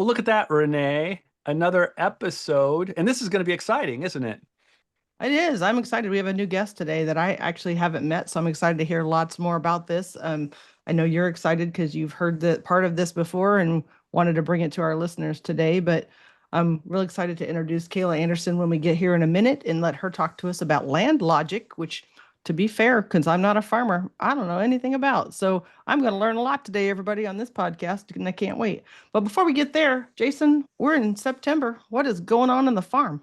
Well, look at that, Renee. Another episode. And this is going to be exciting, isn't it? It is. I'm excited. We have a new guest today that I actually haven't met, so I'm excited to hear lots more about this. I know you're excited because you've heard the part of this before and wanted to bring it to our listeners today, but I'm really excited to introduce Kaila Anderson when we get here in a minute and let her talk to us about LandLogic, which, to be fair, because I'm not a farmer, I don't know anything about. So I'm going to learn a lot today, everybody, on this podcast, and I can't wait. But before we get there, Jason, we're in September. What is going on in the farm?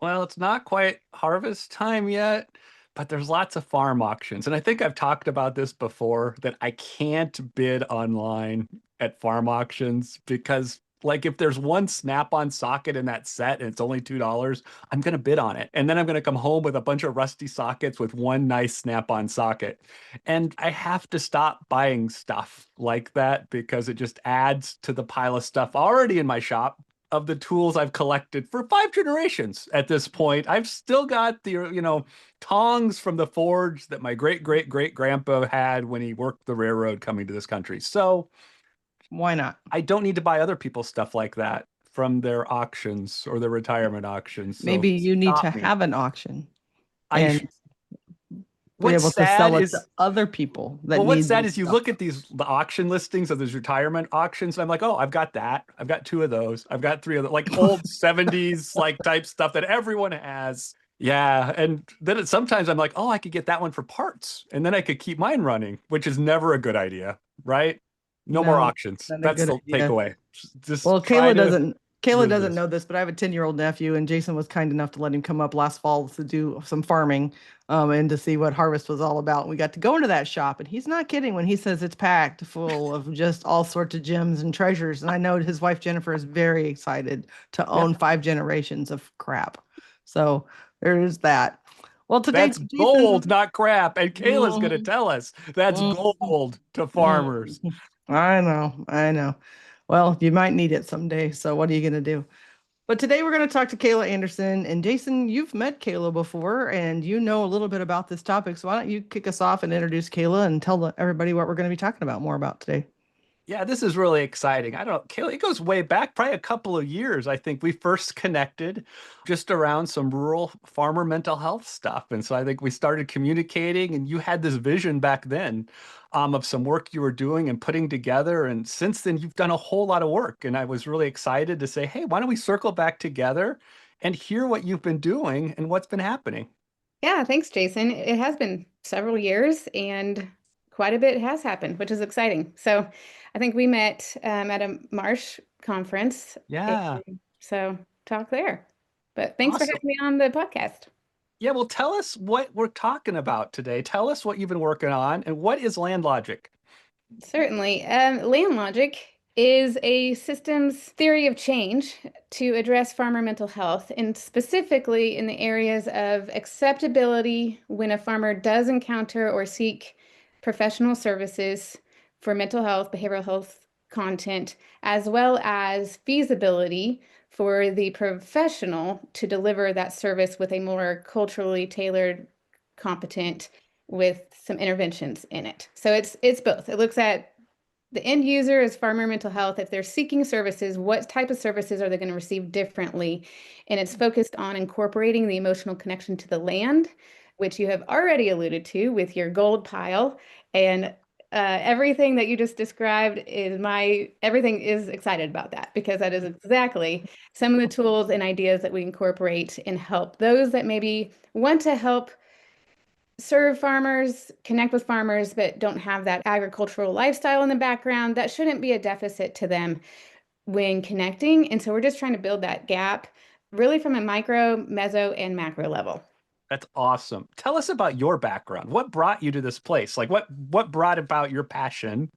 Well, it's not quite harvest time yet, but there's lots of farm auctions. And I think I've talked about this before that I can't bid online at farm auctions because, like, if there's one Snap-on socket in that set and it's only $2, I'm going to bid on it. And then I'm going to come home with a bunch of rusty sockets with one nice Snap-on socket. And I have to stop buying stuff like that because it just adds to the pile of stuff already in my shop of the tools I've collected for 5 generations at this point. I've still got the tongs from the forge that my great great great grandpa had when he worked the railroad coming to this country. So Why not? I don't need to buy other people's stuff like that from their auctions or their retirement auctions. So Maybe you need to stop me. have an auction I and be What's able to sad sell it to is other people that Well, what's need sad this is you stuff. look at the auction listings of these retirement auctions, and I'm like, oh, I've got that. I've got two of those. I've got three of them, like old 70s like type stuff that everyone has. Yeah. And then sometimes I'm like, oh, I could get that one for parts, and then I could keep mine running, which is never a good idea, right? No more No, auctions. not a That's good the idea. takeaway. Just Well, try to Kayla doesn't resist. know this, but I have a 10-year-old nephew, and Jason was kind enough to let him come up last fall to do some farming, and to see what harvest was all about. And we got to go into that shop, and he's not kidding when he says it's packed full of just all sorts of gems and treasures. And I know his wife Jennifer is very excited to Yeah. own 5 generations of crap. So there is that. Well, today, That's gold, Jason. not crap. And Kayla's going to Mhm, tell us that's mhm, gold to farmers. mhm. I know, I know. Well, you might need it someday. So what are you going to do? But today we're going to talk to Kaila Anderson. And Jason, you've met Kaila before and you know a little bit about this topic. So why don't you kick us off and introduce Kaila and tell everybody what we're going to be talking about more about today? Yeah, this is really exciting. I don't, Kayla, it goes way back, probably a couple of years. I think we first connected just around some rural farmer mental health stuff. And so I think we started communicating, and you had this vision back then of some work you were doing and putting together. And since then, you've done a whole lot of work. And I was really excited to say, hey, why don't we circle back together and hear what you've been doing and what's been happening? Yeah, thanks, Jason. It has been several years and quite a bit has happened, which is exciting. So I think we met at a Marsh conference. Yeah, And so talk there. But thanks for having awesome. me on the podcast. Yeah, well, tell us what we're talking about today. Tell us what you've been working on and what is LandLogic? Certainly. LandLogic is a systems theory of change to address farmer mental health, and specifically in the areas of acceptability when a farmer does encounter or seek professional services for mental health, behavioral health content, as well as feasibility for the professional to deliver that service with a more culturally tailored, competent with some interventions in it. So it's both. It looks at the end user as farmer mental health. If they're seeking services, what type of services are they going to receive differently? And it's focused on incorporating the emotional connection to the land, which you have already alluded to with your gold pile. And everything that you just described is everything is excited about that because that is exactly some of the tools and ideas that we incorporate and help those that maybe want to help serve farmers, connect with farmers, but don't have that agricultural lifestyle in the background. That shouldn't be a deficit to them when connecting. And so we're just trying to build that gap really from a micro, meso, and macro level. That's awesome. Tell us about your background. What brought you to this place? Like what brought about your passion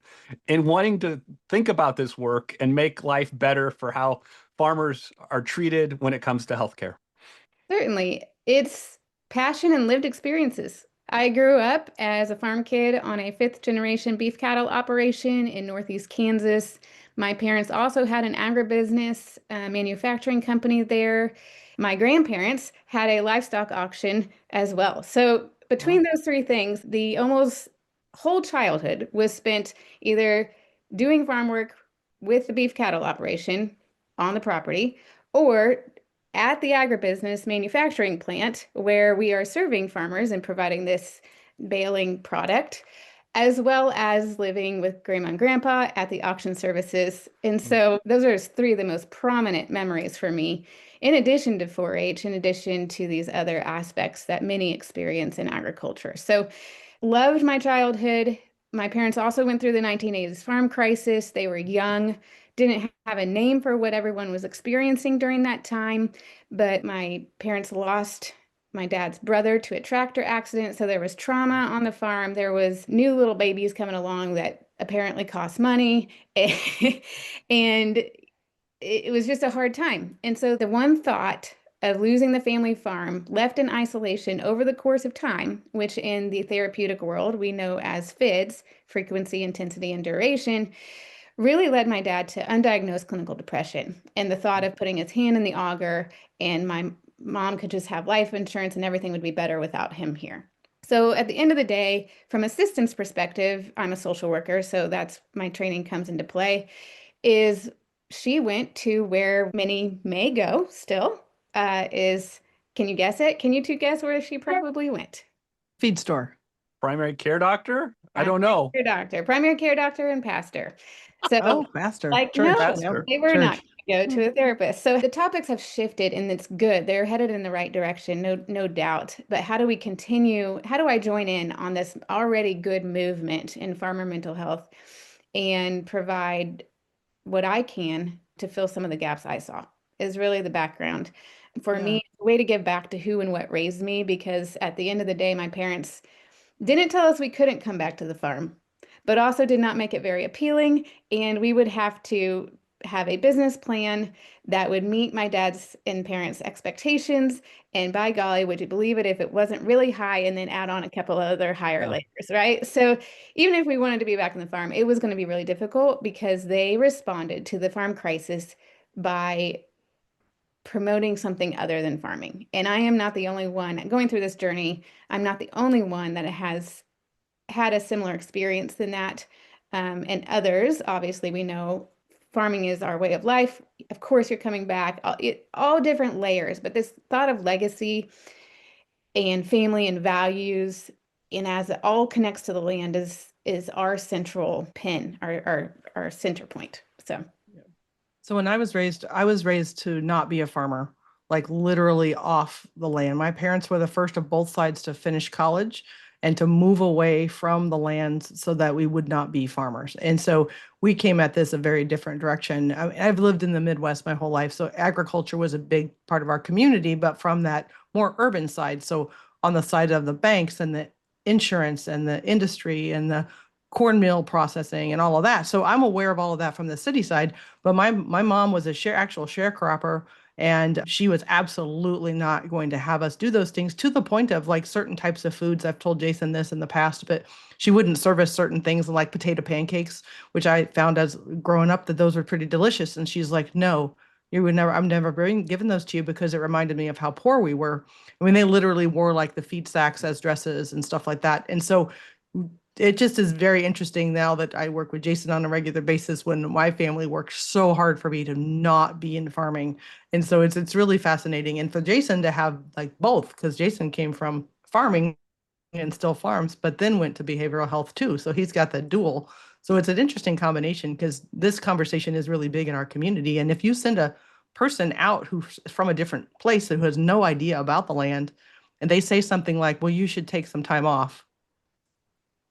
in wanting to think about this work and make life better for how farmers are treated when it comes to healthcare? Certainly. It's passion and lived experiences. I grew up as a farm kid on a fifth generation beef cattle operation in Northeast Kansas. My parents also had an agribusiness manufacturing company there. My grandparents had a livestock auction as well. So Oh, between those three things, the almost whole childhood was spent either doing farm work with the beef cattle operation on the property or at the agribusiness manufacturing plant where we are serving farmers and providing this baling product, as well as living with grandma and grandpa at the auction services. And so those are three of the most prominent memories for me, in addition to 4-H, in addition to these other aspects that many experience in agriculture. So loved my childhood. My parents also went through the 1980s farm crisis. They were young, didn't have a name for what everyone was experiencing during that time, but my parents lost my dad's brother to a tractor accident. So there was trauma on the farm. There was new little babies coming along that apparently cost money. And it was just a hard time. And so the one thought of losing the family farm left in isolation over the course of time, which in the therapeutic world we know as FIDS, frequency, intensity, and duration, really led my dad to undiagnosed clinical depression. And the thought of putting his hand in the auger and my mom could just have life insurance and everything would be better without him here. So at the end of the day, from a systems perspective, I'm a social worker, so that's my training comes into play, is she went to where many may go still, is, can you guess it? Can you two guess where she probably went? Feed store. Primary care doctor? I don't know. Primary care doctor and pastor. So Oh, pastor. like, Church. no, Pastor. they were not Church. going to go to a therapist. So the topics have shifted and it's good. They're headed in the right direction, no doubt. But how do we continue? How do I join in on this already good movement in farmer mental health and provide what I can to fill some of the gaps I saw is really the background. For Yeah. me, a way to give back to who and what raised me, because at the end of the day, my parents didn't tell us we couldn't come back to the farm, but also did not make it very appealing. And we would have to have a business plan that would meet my dad's and parents' expectations. And by golly, would you believe it if it wasn't really high and then add on a couple of other higher layers, right? So even if we wanted to be back on the farm, it was going to be really difficult because they responded to the farm crisis by promoting something other than farming. And I am not the only one going through this journey. I'm not the only one that has had a similar experience than that. And others, obviously, we know farming is our way of life. Of course, you're coming back, all different layers, but this thought of legacy and family and values, and as it all connects to the land is our central pin, our center point. So when I was raised to not be a farmer, like literally off the land. My parents were the first of both sides to finish college and to move away from the land so that we would not be farmers. And so we came at this a very different direction. I've lived in the Midwest my whole life, so agriculture was a big part of our community, but from that more urban side. So on the side of the banks and the insurance and the industry and the cornmeal processing and all of that. So I'm aware of all of that from the city side. But my mom was a actual sharecropper, and she was absolutely not going to have us do those things, to the point of like certain types of foods. I've told Jason this in the past, but she wouldn't service certain things like potato pancakes, which I found as growing up that those were pretty delicious. And she's like, no, you would never, I'm never giving those to you, because it reminded me of how poor we were. I mean, they literally wore like the feed sacks as dresses and stuff like that. And so it just is very interesting now that I work with Jason on a regular basis, when my family worked so hard for me to not be in farming. And so it's really fascinating. And for Jason to have like both, because Jason came from farming and still farms, but then went to behavioral health too. So he's got the dual. So it's an interesting combination, because this conversation is really big in our community. And if you send a person out who's from a different place and who has no idea about the land, and they say something like, well, you should take some time off,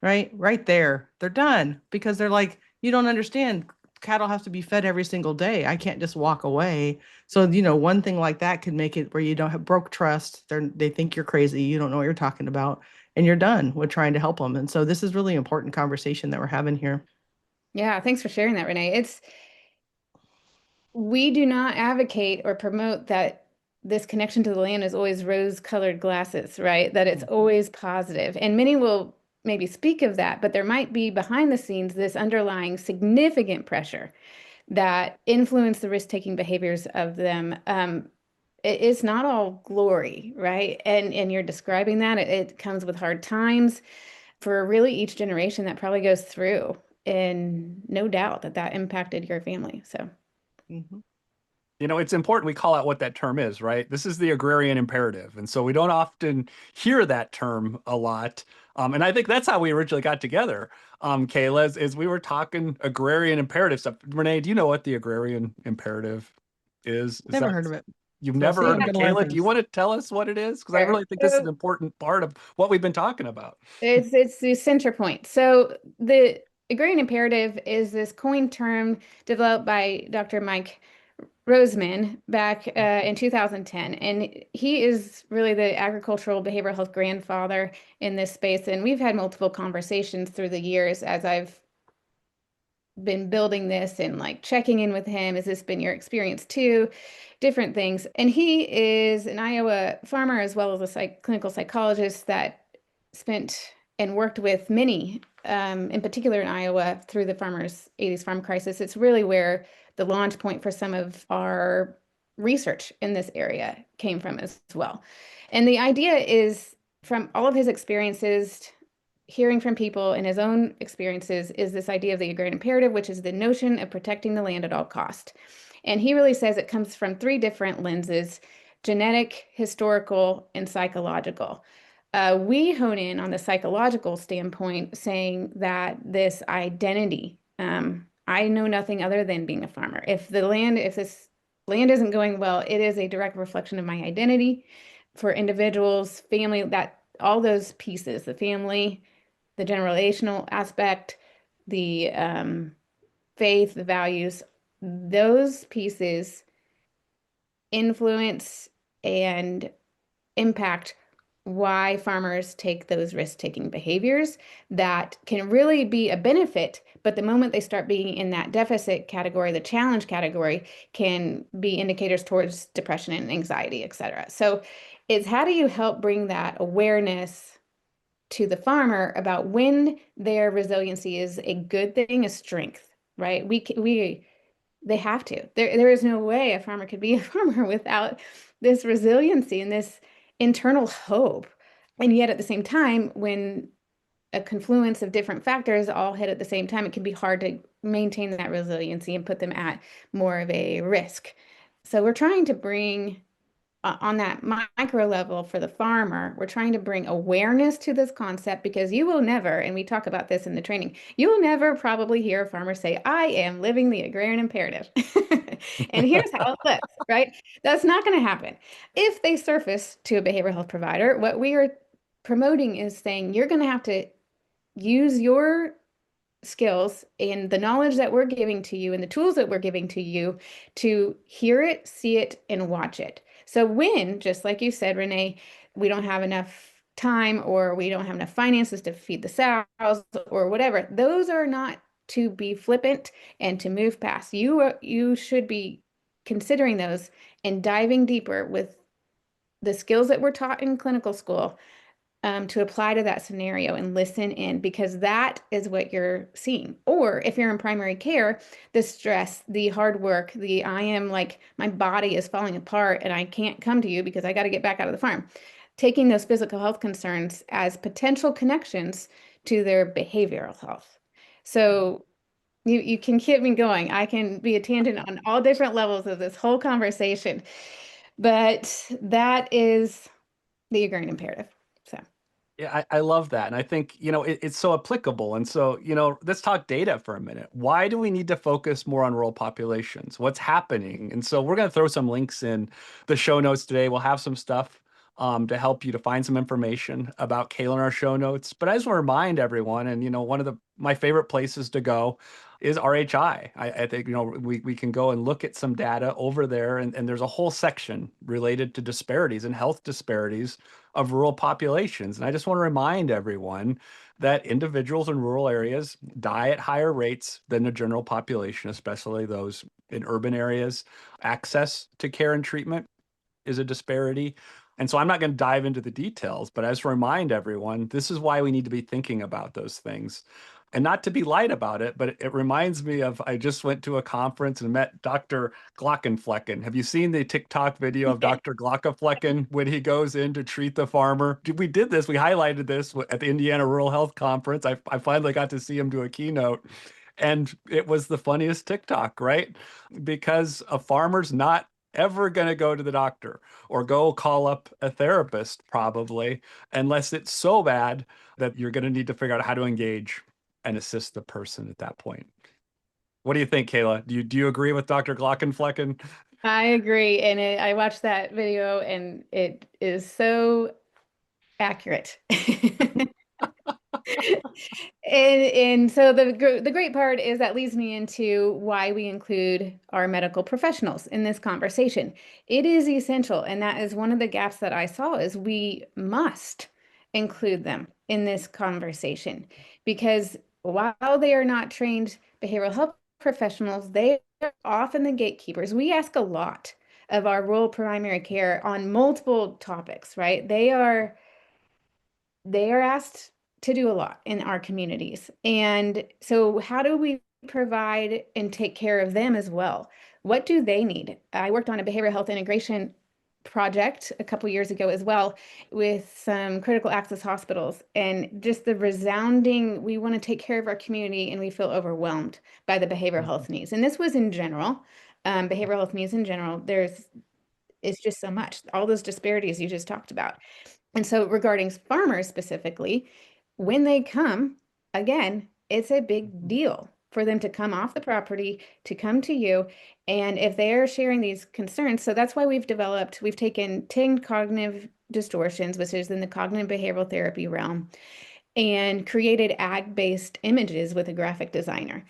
right there, they're done, because they're like, you don't understand. Cattle have to be fed every single day. I can't just walk away. So, one thing like that could make it where you don't have broke trust. They think you're crazy. You don't know what you're talking about, and you're done with trying to help them. And so this is really important conversation that we're having here. Yeah, thanks for sharing that, Renee. We do not advocate or promote that this connection to the land is always rose-colored glasses, right? That it's always positive. And many will maybe speak of that, but there might be behind the scenes this underlying significant pressure that influence the risk-taking behaviors of them. It's not all glory, right? And you're describing that it comes with hard times for really each generation that probably goes through, and no doubt that impacted your family. So. Mhm. It's important we call out what that term is, right? This is the agrarian imperative. And so we don't often hear that term a lot. And I think that's how we originally got together, Kayla, is we were talking agrarian imperative stuff. Renee, do you know what the agrarian imperative is? Is Never that heard of it. you've So never see, heard I'm of it? going to learn Kayla, do you things. want to tell us what it is? Because I Sure. really think this is an So important part of what we've been talking about. it's the center point. So the agrarian imperative is this coined term developed by Dr. Mike Roseman back in 2010. And he is really the agricultural behavioral health grandfather in this space. And we've had multiple conversations through the years as I've been building this and like checking in with him. Has this been your experience too? Different things. And he is an Iowa farmer as well as a clinical psychologist that spent and worked with many, in particular in Iowa, through the farmers' 80s farm crisis. It's really where the launch point for some of our research in this area came from as well. And the idea is from all of his experiences, hearing from people and his own experiences, is this idea of the agrarian imperative, which is the notion of protecting the land at all cost. And he really says it comes from three different lenses: genetic, historical, and psychological. We hone in on the psychological standpoint, saying that this identity, I know nothing other than being a farmer. If this land isn't going well, it is a direct reflection of my identity. For individuals, family, that all those pieces, the family, the generational aspect, the faith, the values, those pieces influence and impact why farmers take those risk-taking behaviors that can really be a benefit, but the moment they start being in that deficit category, the challenge category, can be indicators towards depression and anxiety, et cetera. So it's how do you help bring that awareness to the farmer about when their resiliency is a good thing, a strength, right? They have to. There is no way a farmer could be a farmer without this resiliency and this internal hope. And yet at the same time, when a confluence of different factors all hit at the same time, it can be hard to maintain that resiliency and put them at more of a risk. So we're trying to bring on that micro level for the farmer, we're trying to bring awareness to this concept, because you will never, and we talk about this in the training, you will never probably hear a farmer say, I am living the agrarian imperative. And here's how it looks, right? That's not going to happen. If they surface to a behavioral health provider, what we are promoting is saying you're going to have to use your skills and the knowledge that we're giving to you and the tools that we're giving to you to hear it, see it, and watch it. So when, just like you said, Renee, we don't have enough time or we don't have enough finances to feed the sows or whatever, those are not to be flippant and to move past. You should be considering those and diving deeper with the skills that we're taught in clinical school, to apply to that scenario and listen in, because that is what you're seeing. Or if you're in primary care, the stress, the hard work, the I am like, my body is falling apart and I can't come to you because I got to get back out of the farm. Taking those physical health concerns as potential connections to their behavioral health. So you can keep me going. I can be a tangent on all different levels of this whole conversation, but that is the agrarian imperative. So. Yeah, I love that. And I think, it's so applicable. And so, let's talk data for a minute. Why do we need to focus more on rural populations? What's happening? And so we're going to throw some links in the show notes today. We'll have some stuff to help you to find some information about Kaila in our show notes. But I just want to remind everyone, and, one of my favorite places to go is RHI. I think, we can go and look at some data over there. And there's a whole section related to disparities and health disparities of rural populations. And I just want to remind everyone that individuals in rural areas die at higher rates than the general population, especially those in urban areas. Access to care and treatment is a disparity. And so I'm not going to dive into the details, but I just remind everyone, this is why we need to be thinking about those things. And not to be light about it, but it reminds me of, I just went to a conference and met Dr. Glockenflecken. Have you seen the TikTok video of Dr. Glockenflecken when he goes in to treat the farmer? We did this, we highlighted this at the Indiana Rural Health Conference. I finally got to see him do a keynote. And it was the funniest TikTok, right? Because a farmer's not ever going to go to the doctor or go call up a therapist, probably, unless it's so bad that you're going to need to figure out how to engage and assist the person at that point. What do you think, Kaila? Do you agree with Dr. Glockenflecken? I agree. And I watched that video and it is so accurate. And so the great part is that leads me into why we include our medical professionals in this conversation. It is essential, and that is one of the gaps that I saw is we must include them in this conversation because while they are not trained behavioral health professionals, they are often the gatekeepers. We ask a lot of our rural primary care on multiple topics, right? They are asked to do a lot in our communities. And so, how do we provide and take care of them as well? What do they need? I worked on a behavioral health integration project a couple years ago as well with some critical access hospitals and just the resounding we want to take care of our community and we feel overwhelmed by the behavioral health needs. And this was in general, behavioral health needs in general. It's just so much, all those disparities you just talked about. And so, regarding farmers specifically, when they come, again, it's a big deal for them to come off the property, to come to you. And if they're sharing these concerns, so that's why we've taken 10 cognitive distortions, which is in the cognitive behavioral therapy realm, and created ag-based images with a graphic designer.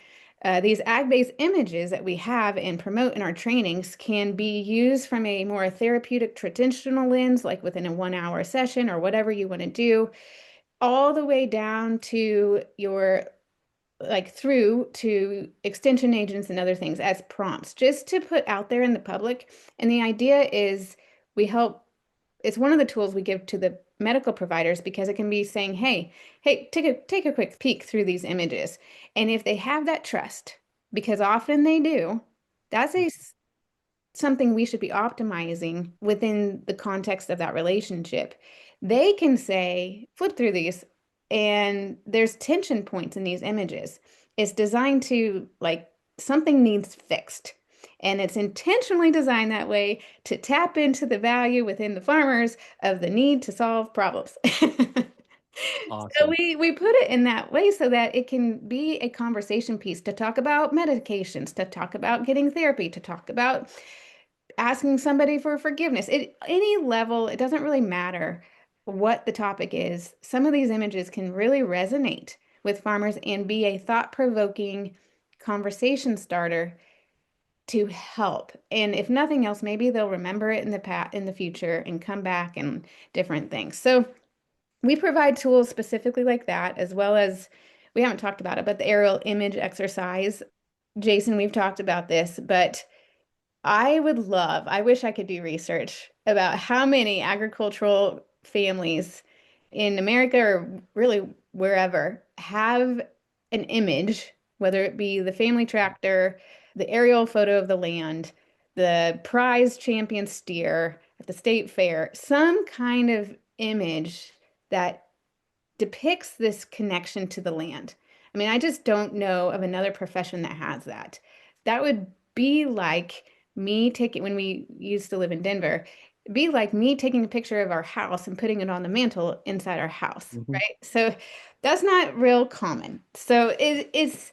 These ag-based images that we have and promote in our trainings can be used from a more therapeutic traditional lens, like within a 1 hour session or whatever you want to do, all the way down to your through to extension agents and other things as prompts, just to put out there in the public. And the idea is it's one of the tools we give to the medical providers because it can be saying, hey, take a quick peek through these images. And if they have that trust, because often they do, that's something we should be optimizing within the context of that relationship. They can say, flip through these, and there's tension points in these images. It's designed to something needs fixed. And it's intentionally designed that way to tap into the value within the farmers of the need to solve problems. So Awesome. we put it in that way so that it can be a conversation piece to talk about medications, to talk about getting therapy, to talk about asking somebody for forgiveness. Any level, it doesn't really matter what the topic is. Some of these images can really resonate with farmers and be a thought-provoking conversation starter to help. And if nothing else, maybe they'll remember it in the future and come back and different things. So we provide tools specifically like that, as well as we haven't talked about it, but the aerial image exercise. Jason, we've talked about this, but I wish I could do research about how many agricultural families in America or really wherever have an image, whether it be the family tractor, the aerial photo of the land, the prize champion steer at the state fair, some kind of image that depicts this connection to the land. I mean, I just don't know of another profession that has that. That would be like me taking, when we used to live in Denver, be like me taking a picture of our house and putting it on the mantle inside our house, Mhm. right? So that's not real common. So it's,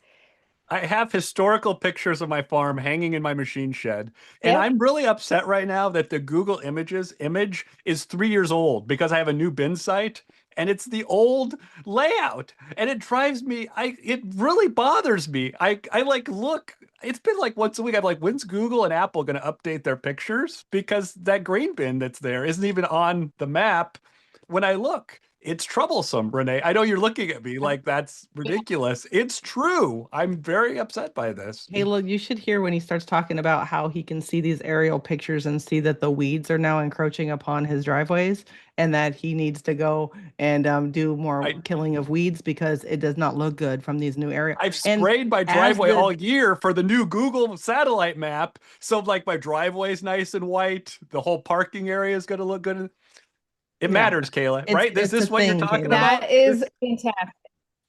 I have historical pictures of my farm hanging in my machine shed, and yep. I'm really upset right now that the Google Images image is 3 years old because I have a new bin site and it's the old layout, and it drives me. It really bothers me. I like look. It's been like once a week. I'm like, when's Google and Apple going to update their pictures? Because that grain bin that's there isn't even on the map when I look. It's troublesome, Renee. I know you're looking at me like that's ridiculous. It's true. I'm very upset by this. Kaila, you should hear when he starts talking about how he can see these aerial pictures and see that the weeds are now encroaching upon his driveways and that he needs to go and do more I killing of weeds because it does not look good from these new areas. I've And sprayed my as driveway the all year for the new Google satellite map. So like my driveway's nice and white. The whole parking area is going to look good. It yeah, matters, Kaila, right? Is it's a this what you're thing, talking Kaila. about? That is fantastic.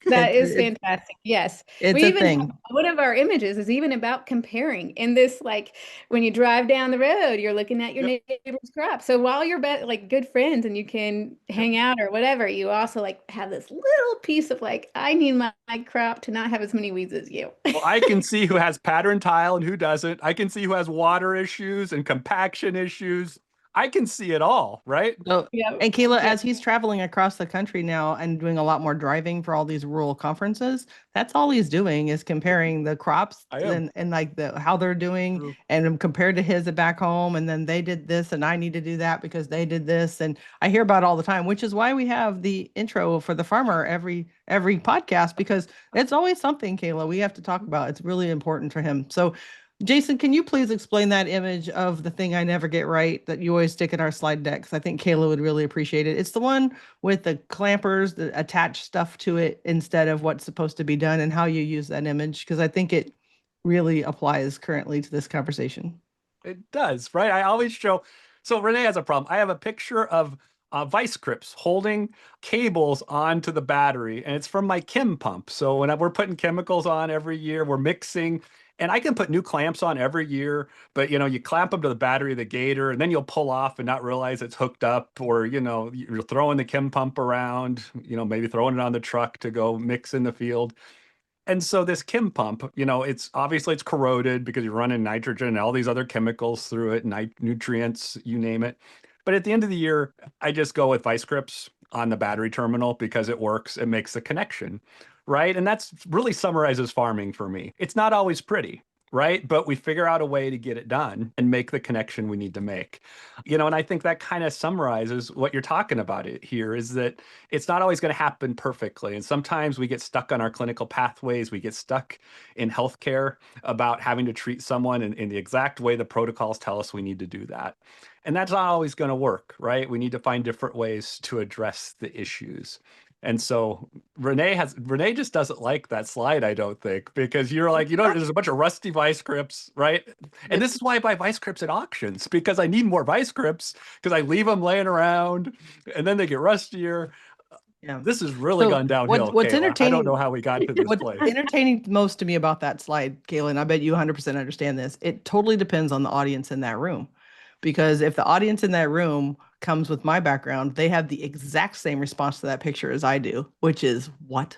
That is It's fantastic. Yes. it's We a even have thing. one of our images is even about comparing in this, like when you drive down the road, you're looking at your Yep. neighbor's crop. So while you're like good friends and you can Yep. hang out or whatever, you also like have this little piece of like, I need my crop to not have as many weeds as you. Well, I can see who has pattern tile and who doesn't. I can see who has water issues and compaction issues. I can see it all, right? So, Yep. and Kaila, Yep. as he's traveling across the country now and doing a lot more driving for all these rural conferences, that's all he's doing is comparing the crops I am. and like the how they're doing True. and compared to his back home. And then they did this and I need to do that because they did this. And I hear about it all the time, which is why we have the intro for the farmer every podcast, because it's always something, Kaila, we have to talk about. It's really important for him. So Jason, can you please explain that image of the thing I never get right that you always stick in our slide decks? I think Kayla would really appreciate it. It's the one with the clampers that attach stuff to it instead of what's supposed to be done, and how you use that image, because I think it really applies currently to this conversation. It does, right? I always show. So Renee has a problem. I have a picture of vice grips holding cables onto the battery, and it's from my chem pump. So when we're putting chemicals on every year, we're mixing, and I can put new clamps on every year. But you clamp them to the battery of the gator, and then you'll pull off and not realize it's hooked up, or you're throwing the chem pump around, maybe throwing it on the truck to go mix in the field. And so this chem pump, it's obviously it's corroded because you're running nitrogen and all these other chemicals through it, nutrients, you name it. But at the end of the year, I just go with vice grips on the battery terminal because it works. It makes the connection, right? And that's really summarizes farming for me. It's not always pretty, right? But we figure out a way to get it done and make the connection we need to make. And I think that kind of summarizes what you're talking about it here is that it's not always going to happen perfectly. And sometimes we get stuck on our clinical pathways. We get stuck in healthcare about having to treat someone in the exact way the protocols tell us we need to do that. And that's not always going to work, right? We need to find different ways to address the issues. And so Renee just doesn't like that slide, I don't think, because you're like, there's a bunch of rusty vice grips, right? And this is why I buy vice grips at auctions, because I need more vice grips because I leave them laying around and then they get rustier. Yeah. This has really So gone downhill, what's Kaila. I don't entertaining know how we got to this what's place. entertaining most to me about that slide, Kaylin, I bet you 100% understand this. It totally depends on the audience in that room. Because if the audience in that room comes with my background, they have the exact same response to that picture as I do, which is what?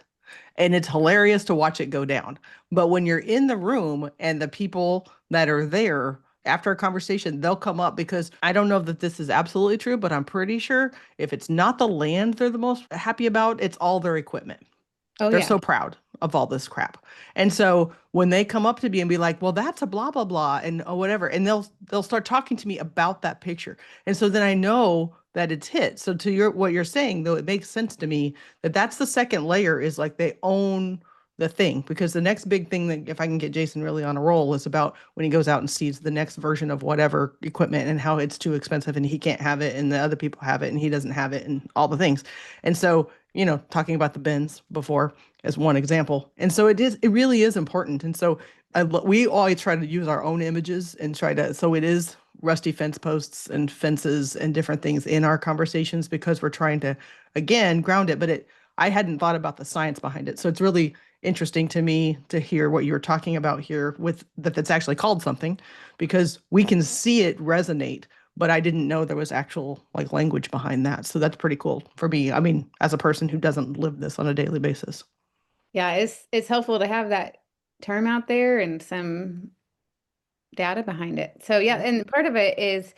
And it's hilarious to watch it go down. But when you're in the room and the people that are there after a conversation, they'll come up, because I don't know that this is absolutely true, but I'm pretty sure if it's not the land they're the most happy about, it's all their equipment. Oh They're yeah. so proud of all this crap. And so when they come up to me and be like, "Well, that's a blah blah blah," and or whatever, and they'll start talking to me about that picture. And so then I know that it's hit. So to your what you're saying, though, it makes sense to me that that's the second layer, is like they own the thing, because the next big thing, that if I can get Jason really on a roll, is about when he goes out and sees the next version of whatever equipment and how it's too expensive and he can't have it and the other people have it and he doesn't have it and all the things. And so, talking about the bins before as one example. And so it really is important. And so we always try to use our own images and so it is rusty fence posts and fences and different things in our conversations, because we're trying to, again, ground it. But I hadn't thought about the science behind it. So it's really interesting to me to hear what you were talking about here, with that's actually called something, because we can see it resonate, but I didn't know there was actual like language behind that. So that's pretty cool for me. I mean, as a person who doesn't live this on a daily basis. Yeah, it's helpful to have that term out there and some data behind it. So yeah, and part of it is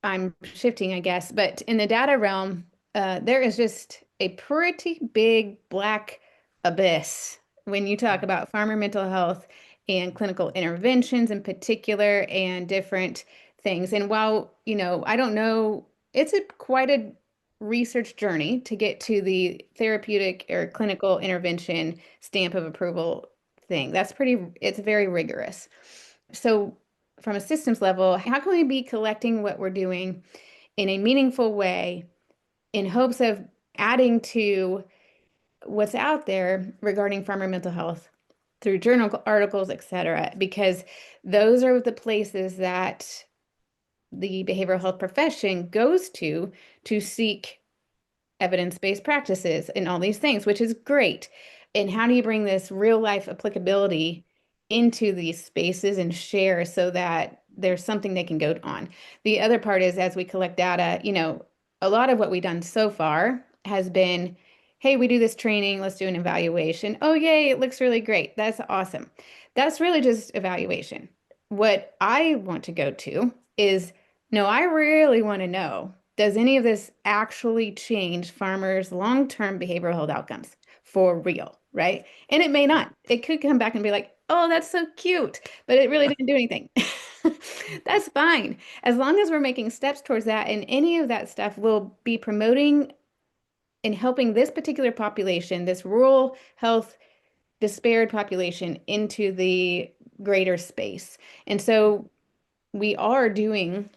I'm shifting, I guess, but in the data realm, there is just a pretty big black abyss when you talk about farmer mental health and clinical interventions in particular and different things. And while, I don't know, it's quite a research journey to get to the therapeutic or clinical intervention stamp of approval thing. It's very rigorous. So from a systems level, how can we be collecting what we're doing in a meaningful way in hopes of adding to what's out there regarding farmer mental health through journal articles, et cetera, because those are the places that the behavioral health profession goes to seek evidence-based practices and all these things, which is great. And how do you bring this real life applicability into these spaces and share so that there's something they can go on? The other part is as we collect data, a lot of what we've done so far has been, hey, we do this training, let's do an evaluation. Oh, yay, it looks really great. That's awesome. That's really just evaluation. What I want to go to is, no, I really want to know, does any of this actually change farmers' long-term behavioral health outcomes for real, right? And it may not. It could come back and be like, oh, that's so cute, but it really didn't do anything. That's fine. As long as we're making steps towards that, and any of that stuff will be promoting and helping this particular population, this rural health disparate population, into the greater space. And so we are doing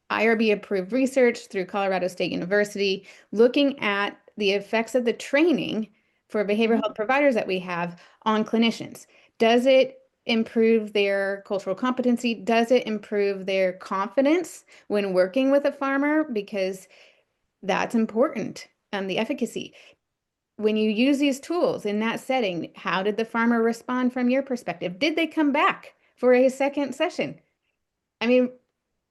IRB approved research through Colorado State University, looking at the effects of the training for behavioral health providers that we have on clinicians. Does it improve their cultural competency? Does it improve their confidence when working with a farmer? Because that's important, the efficacy. When you use these tools in that setting, how did the farmer respond from your perspective? Did they come back for a second session? I mean,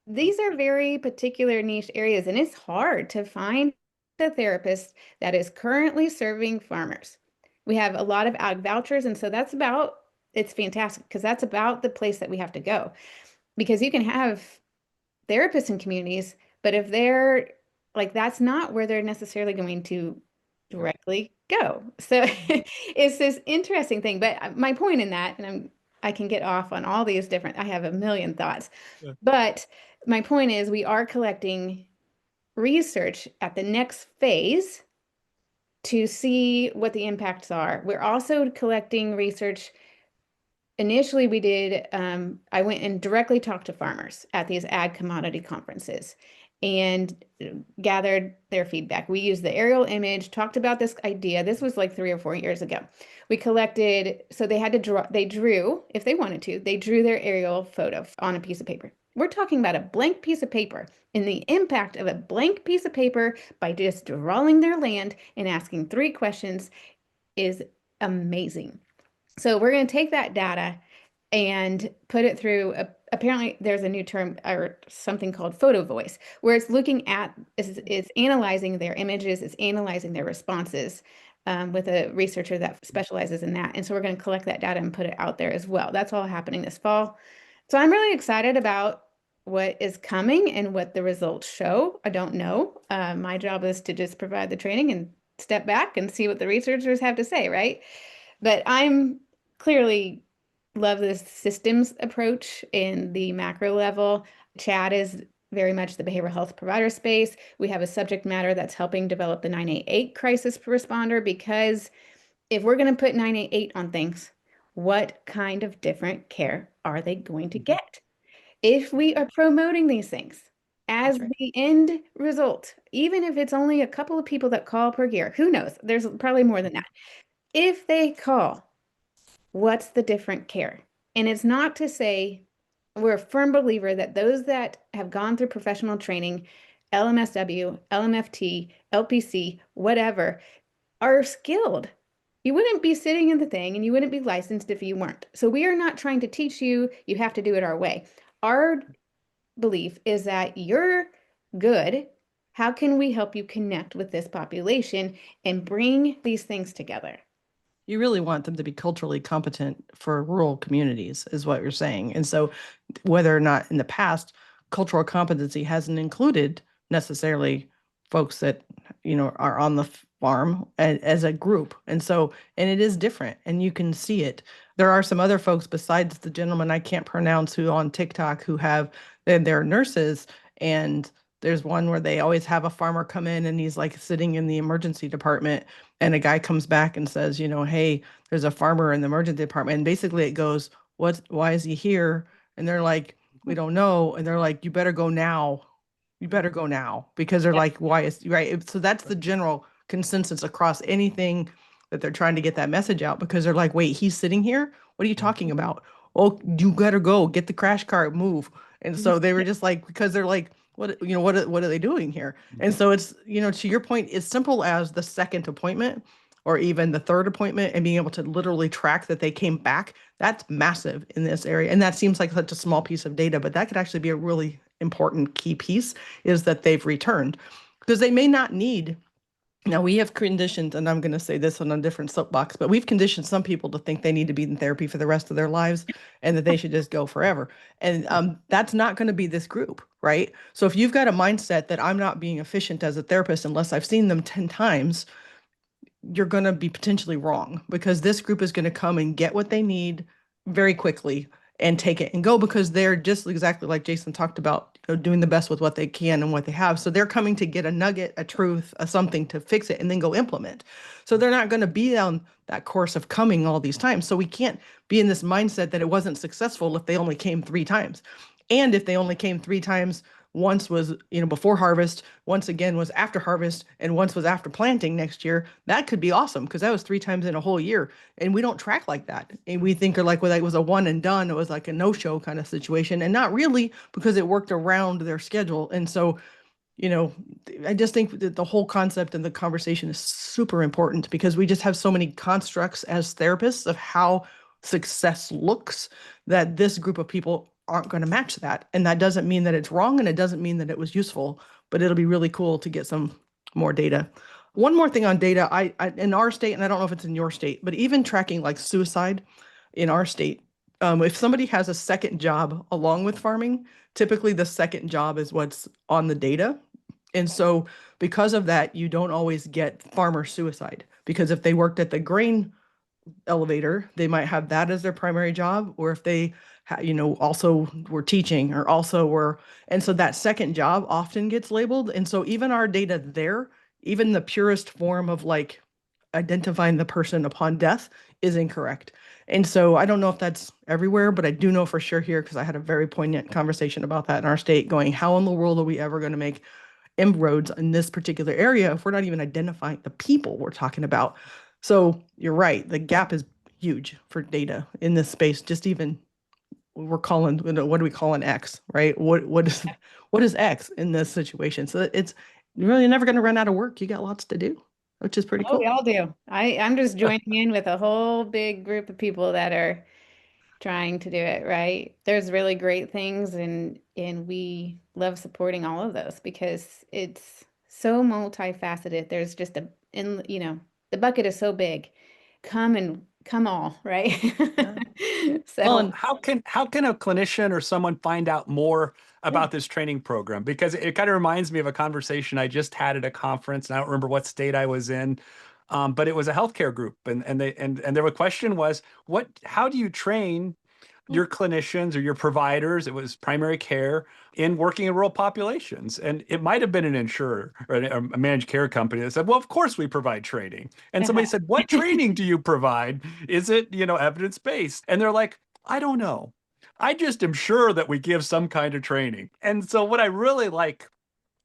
these are very particular niche areas, and it's hard to find a therapist that is currently serving farmers. We have a lot of ag vouchers, and so it's fantastic because that's about the place that we have to go. Because you can have therapists in communities, but if they're like, that's not where they're necessarily going to directly go. So it's this interesting thing. But my point in that, and I can get off on all these different, I have a million thoughts, Yeah. but my point is we are collecting research at the next phase to see what the impacts are. We're also collecting research. Initially, I went and directly talked to farmers at these ag commodity conferences and gathered their feedback. We used the aerial image, talked about this idea. This was like 3 or 4 years ago. We collected, so they had to draw, they drew, if they wanted to, they drew their aerial photo on a piece of paper. We're talking about a blank piece of paper, and the impact of a blank piece of paper by just drawing their land and asking 3 questions is amazing. So we're going to take that data and put it through apparently there's a new term or something called photo voice, where it's looking at, it's analyzing their images, it's analyzing their responses, with a researcher that specializes in that. And so we're going to collect that data and put it out there as well. That's all happening this fall. So I'm really excited about what is coming and what the results show. I don't know. My job is to just provide the training and step back and see what the researchers have to say, right? But I'm clearly love this systems approach in the macro level. Chad is very much the behavioral health provider space. We have a subject matter that's helping develop the 988 crisis responder, because if we're going to put 988 on things, what kind of different care are they going to get? If we are promoting these things as the end result, even if it's only a couple of people that call per year, who knows? There's probably more than that. If they call, what's the different care? And it's not to say, we're a firm believer that those that have gone through professional training, LMSW, LMFT, LPC, whatever, are skilled. You wouldn't be sitting in the thing and you wouldn't be licensed if you weren't. So we are not trying to teach you, you have to do it our way. Our belief is that you're good. How can we help you connect with this population and bring these things together? You really want them to be culturally competent for rural communities, is what you're saying. And so whether or not in the past cultural competency hasn't included necessarily folks that, are on the farm as a group. And so, and it is different and you can see it. There are some other folks besides the gentleman I can't pronounce who on TikTok who have, they're nurses, and there's one where they always have a farmer come in and he's like sitting in the emergency department, and a guy comes back and says, hey, there's a farmer in the emergency department. And basically it goes, why is he here? And they're like, we don't know. And they're like, you better go now. You better go now, because they're like, why is right? So that's the general consensus across anything that they're trying to get that message out, because they're like, wait, he's sitting here? What are you talking about? Oh, you better go get the crash cart, move. And so they were just like, because they're like, what are they doing here? And so it's, to your point, as simple as the second appointment or even the third appointment and being able to literally track that they came back, that's massive in this area. And that seems like such a small piece of data, but that could actually be a really important key piece, is that they've returned, because they may not need. Now, we have conditioned, and I'm going to say this on a different soapbox, but we've conditioned some people to think they need to be in therapy for the rest of their lives and that they should just go forever. And that's not going to be this group, right? So if you've got a mindset that I'm not being efficient as a therapist unless I've seen them 10 times, you're going to be potentially wrong, because this group is going to come and get what they need very quickly and take it and go, because they're just exactly like Jason talked about, doing the best with what they can and what they have. So they're coming to get a nugget, a truth, a something to fix it and then go implement. So they're not going to be on that course of coming all these times. So we can't be in this mindset that it wasn't successful if they only came 3 times. And if they only came 3 times, once was, before harvest, once again was after harvest, and once was after planting next year, that could be awesome, because that was 3 times in a whole year. And we don't track like that. And we think, like, well, it was a one and done, it was like a no-show kind of situation, and not really, because it worked around their schedule. And so, I just think that the whole concept and the conversation is super important, because we just have so many constructs as therapists of how success looks, that this group of people aren't going to match that. And that doesn't mean that it's wrong, and it doesn't mean that it was useful, but it'll be really cool to get some more data. One more thing on data, I in our state, and I don't know if it's in your state, but even tracking like suicide in our state, if somebody has a second job along with farming, typically the second job is what's on the data. And so because of that, you don't always get farmer suicide, because if they worked at the grain elevator, they might have that as their primary job, or if they also were teaching, or also were, and so that second job often gets labeled. And so even our data there, even the purest form of like identifying the person upon death, is incorrect. And so I don't know if that's everywhere, but I do know for sure here, because I had a very poignant conversation about that in our state, going, how in the world are we ever going to make inroads in this particular area if we're not even identifying the people we're talking about? So you're right, the gap is huge for data in this space. Just even, we're calling, what do we call an X, right? What is X in this situation? So it's, you're really never going to run out of work. You got lots to do, which is pretty Oh, we cool. all do. I'm just joining in with a whole big group of people that are trying to do it, right? There's really great things, and we love supporting all of those, because it's so multifaceted. There's just the bucket is so big. Come all, right? Yeah. Well, So and How can a clinician or someone find out more about this training program? Because it kind of reminds me of a conversation I just had at a conference, and I don't remember what state I was in, but it was a healthcare group, and their question was, how do you train your clinicians or your providers? It was primary care, in working in rural populations. And it might have been an insurer or a managed care company that said, well, of course we provide training. And somebody said, what training do you provide? Is it, evidence-based? And they're like, I don't know. I just am sure that we give some kind of training. And so what I really like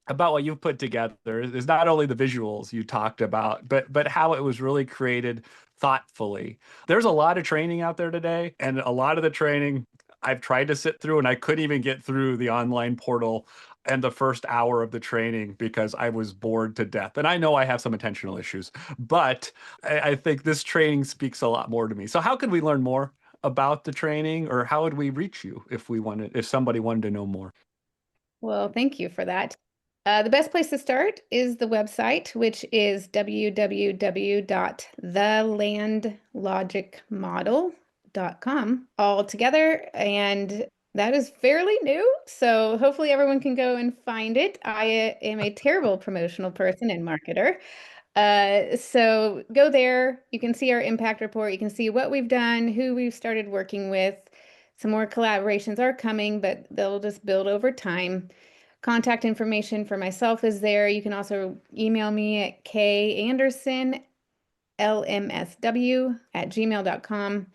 about what you've put together is not only the visuals you talked about, but how it was really created thoughtfully. There's a lot of training out there today, and a lot of the training I've tried to sit through, and I couldn't even get through the online portal and the first hour of the training because I was bored to death. And I know I have some attentional issues, but I think this training speaks a lot more to me. So how could we learn more about the training, or how would we reach you if somebody wanted to know more? well, thank you for that. The best place to start is the website, which is www.thelandlogicmodel.com all together. And that is fairly new. So hopefully everyone can go and find it. I am a terrible promotional person and marketer. So go there. You can see our impact report. You can see what we've done, who we've started working with. Some more collaborations are coming, but they'll just build over time. Contact information for myself is there. You can also email me at kandersonlmsw@gmail.com.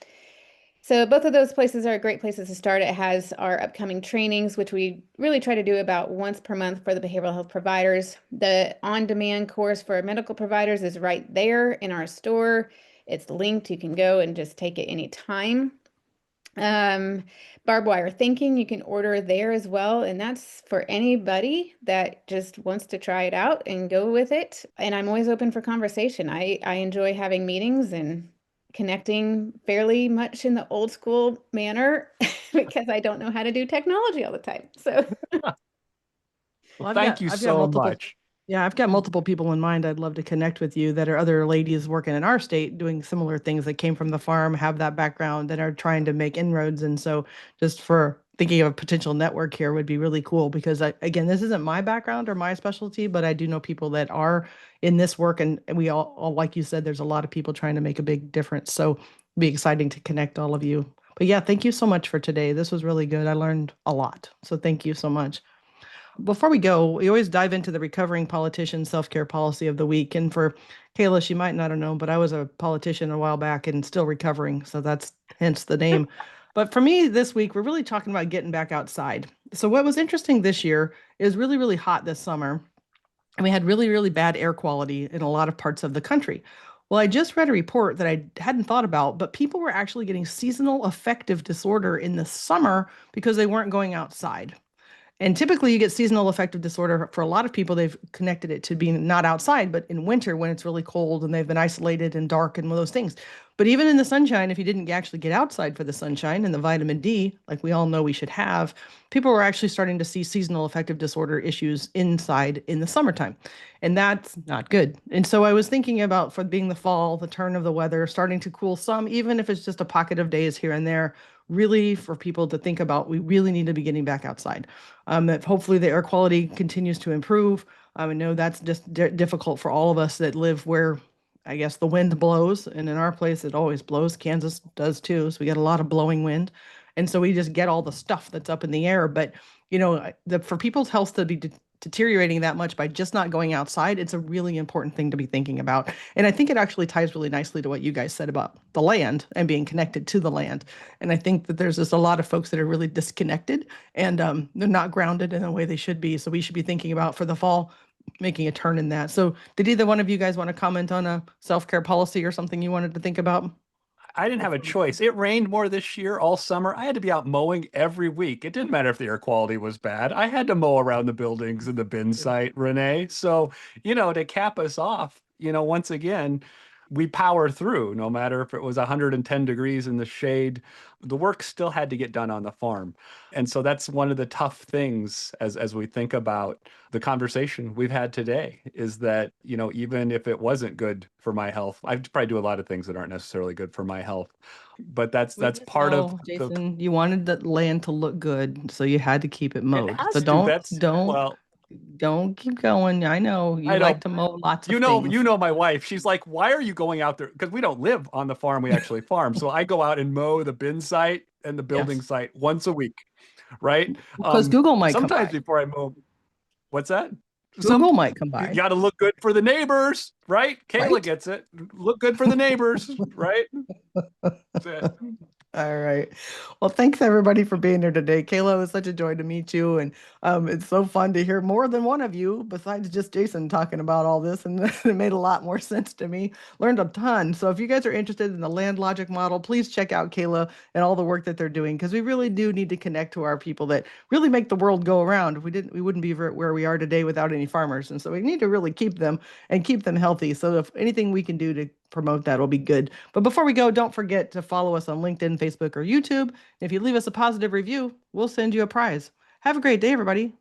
So both of those places are great places to start. It has our upcoming trainings, which we really try to do about once per month for the behavioral health providers. The on-demand course for medical providers is right there in our store. It's linked. You can go and just take it anytime. Um, Barbed wire thinking, you can order there as well. And that's for anybody that just wants to try it out and go with it. And I'm always open for conversation. I enjoy having meetings and connecting fairly much in the old school manner because I don't know how to do technology all the time. So Well, Well, thank you I've got so multiple, much. yeah, I've got multiple people in mind I'd love to connect with you that are other ladies working in our state doing similar things that came from the farm, have that background, and are trying to make inroads. And so just for thinking of a potential network here would be really cool because again, this isn't my background or my specialty, but I do know people that are in this work and we all, like you said, there's a lot of people trying to make a big difference. So it'd be exciting to connect all of you. But yeah, thank you so much for today. This was really good. I learned a lot. So thank you so much. Before we go, we always dive into the recovering politician self-care policy of the week. And for Kaila, she might not have known, but I was a politician a while back and still recovering. So that's hence the name. But for me this week, we're really talking about getting back outside. So what was interesting this year is really, really hot this summer. And we had really, really bad air quality in a lot of parts of the country. Well, I just read a report that I hadn't thought about, but people were actually getting seasonal affective disorder in the summer because they weren't going outside. And typically, you get seasonal affective disorder for a lot of people. They've connected it to being not outside, but in winter when it's really cold and they've been isolated and dark and all those things. But even in the sunshine, if you didn't actually get outside for the sunshine and the vitamin D, like we all know we should have, people were actually starting to see seasonal affective disorder issues inside in the summertime. And that's not good. And so I was thinking about for being the fall, the turn of the weather, starting to cool some, even if it's just a pocket of days here and there, really for people to think about, we really need to be getting back outside. That hopefully the air quality continues to improve. I know that's just difficult for all of us that live where I guess the wind blows, and in our place it always blows. Kansas does too, so we get a lot of blowing wind, and so we just get all the stuff that's up in the air. But for people's health to be deteriorating that much by just not going outside, it's a really important thing to be thinking about. And I think it actually ties really nicely to what you guys said about the land and being connected to the land. And I think that there's just a lot of folks that are really disconnected and they're not grounded in the way they should be. So we should be thinking about for the fall making a turn in that. So did either one of you guys want to comment on a self-care policy or something you wanted to think about I didn't have a before we choice. It rained more this year all summer. I had to be out mowing every week. It didn't matter if the air quality was bad. I had to mow around the buildings and the bin site, Renee. So, to cap us off, once again, we power through no matter if it was 110 degrees in the shade. The work still had to get done on the farm. And so that's one of the tough things as we think about the conversation we've had today is that, even if it wasn't good for my health, I probably do a lot of things that aren't necessarily good for my health. But that's We that's just part of know, the Jason, you wanted the land to look good, so you had to keep it it mowed. So has to. don't That's don't well, don't keep going. I know you I like know to mow lots of you things. know my wife. She's like, "Why are you going out there?" Because we don't live on the farm, we actually farm. So I go out and mow the bin site and the building Yes, site once a week, right? because Google might come Sometimes by. before I mow, what's that? Google Some might come You by, got to look good for the neighbors, right? Kayla right? gets it. Look good for the neighbors, right? That's it. All right. Well, thanks everybody for being here today. Kayla, it was such a joy to meet you. And it's so fun to hear more than one of you besides just Jason talking about all this. And it made a lot more sense to me. Learned a ton. So if you guys are interested in the LandLogic model, please check out Kayla and all the work that they're doing because we really do need to connect to our people that really make the world go around. If we didn't, we wouldn't be where we are today without any farmers. And so we need to really keep them and keep them healthy. So if anything we can do to promote that will be good. But before we go, don't forget to follow us on LinkedIn, Facebook, or YouTube. If you leave us a positive review, we'll send you a prize. Have a great day, everybody.